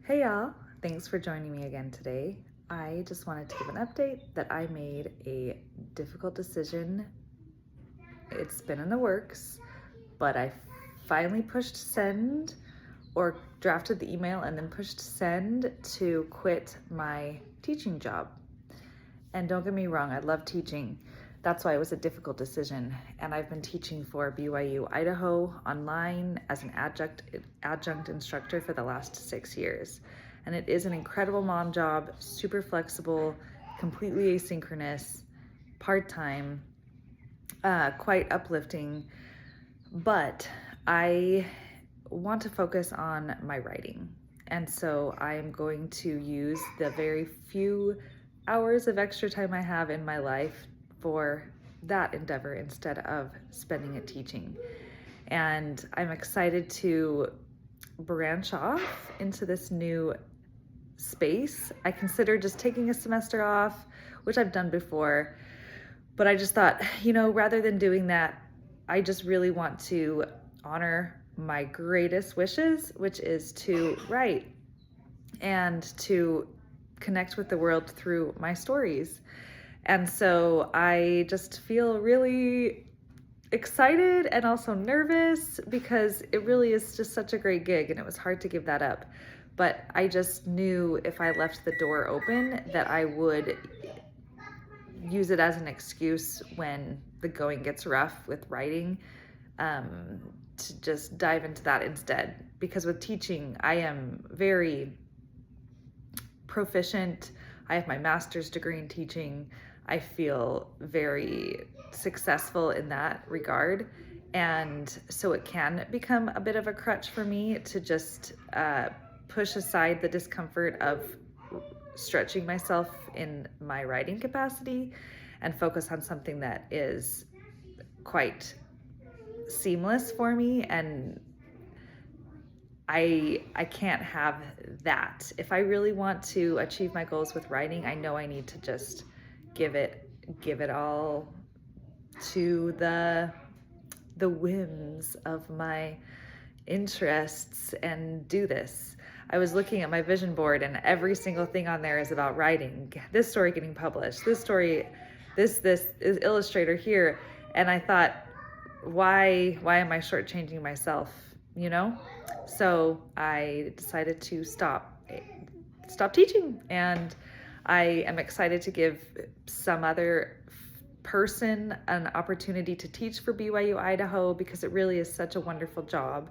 Hey y'all, thanks for joining me again today. I just wanted to give an update that I made a difficult decision. It's been in the works, but I finally pushed send or drafted the email and then pushed send to quit my teaching job. And don't get me wrong, I love teaching. That's why it was a difficult decision. And I've been teaching for BYU Idaho online as an adjunct instructor for the last 6 years. And it is an incredible mom job, super flexible, completely asynchronous, part-time, quite uplifting. But I want to focus on my writing. And so I am going to use the very few hours of extra time I have in my life for that endeavor instead of spending it teaching. And I'm excited to branch off into this new space. I considered just taking a semester off, which I've done before, but I just thought, rather than doing that, I just really want to honor my greatest wishes, which is to write and to connect with the world through my stories. And so I just feel really excited and also nervous because it really is just such a great gig and it was hard to give that up. But I just knew if I left the door open that I would use it as an excuse when the going gets rough with writing, to just dive into that instead. Because with teaching, I am very proficient. I have my master's degree in teaching. I feel very successful in that regard. And so it can become a bit of a crutch for me to just push aside the discomfort of stretching myself in my writing capacity and focus on something that is quite seamless for me. And I can't have that. If I really want to achieve my goals with writing, I know I need to just give it all to the whims of my interests and do this. I was looking at my vision board and every single thing on there is about writing. This story getting published, this story, this is Illustrator here. And I thought, why am I shortchanging myself, So I decided to stop teaching, and I am excited to give some other person an opportunity to teach for BYU Idaho because it really is such a wonderful job.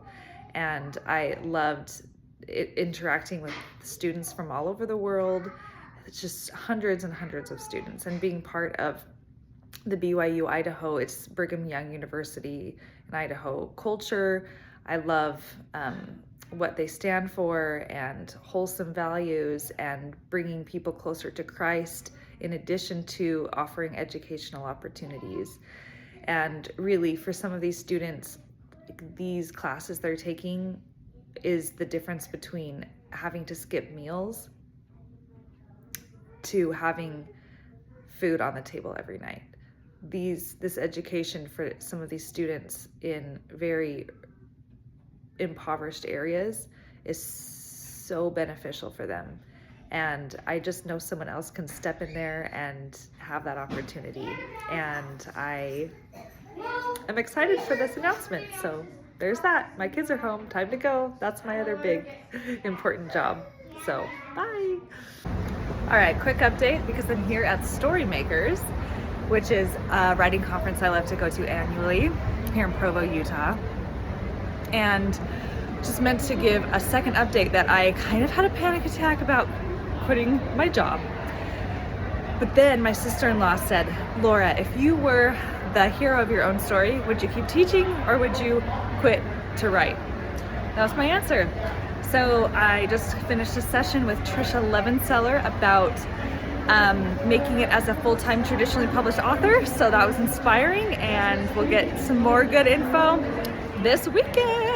And I loved interacting with students from all over the world. It's just hundreds and hundreds of students, and being part of the BYU Idaho, it's Brigham Young University in Idaho culture. I love what they stand for and wholesome values and bringing people closer to Christ in addition to offering educational opportunities. And really, for some of these students, these classes they're taking is the difference between having to skip meals to having food on the table every night. This education for some of these students in very impoverished areas is so beneficial for them. And I just know someone else can step in there and have that opportunity. And I am excited for this announcement. So there's that. My kids are home, time to go. That's my other big important job. So bye. All right, quick update because I'm here at Storymakers, which is a writing conference I love to go to annually here in Provo, Utah. And just meant to give a second update that I kind of had a panic attack about quitting my job. But then my sister-in-law said, Laura, if you were the hero of your own story, would you keep teaching or would you quit to write? That was my answer. So I just finished a session with Trisha Levenseller about making it as a full-time traditionally published author. So that was inspiring, and we'll get some more good info this weekend.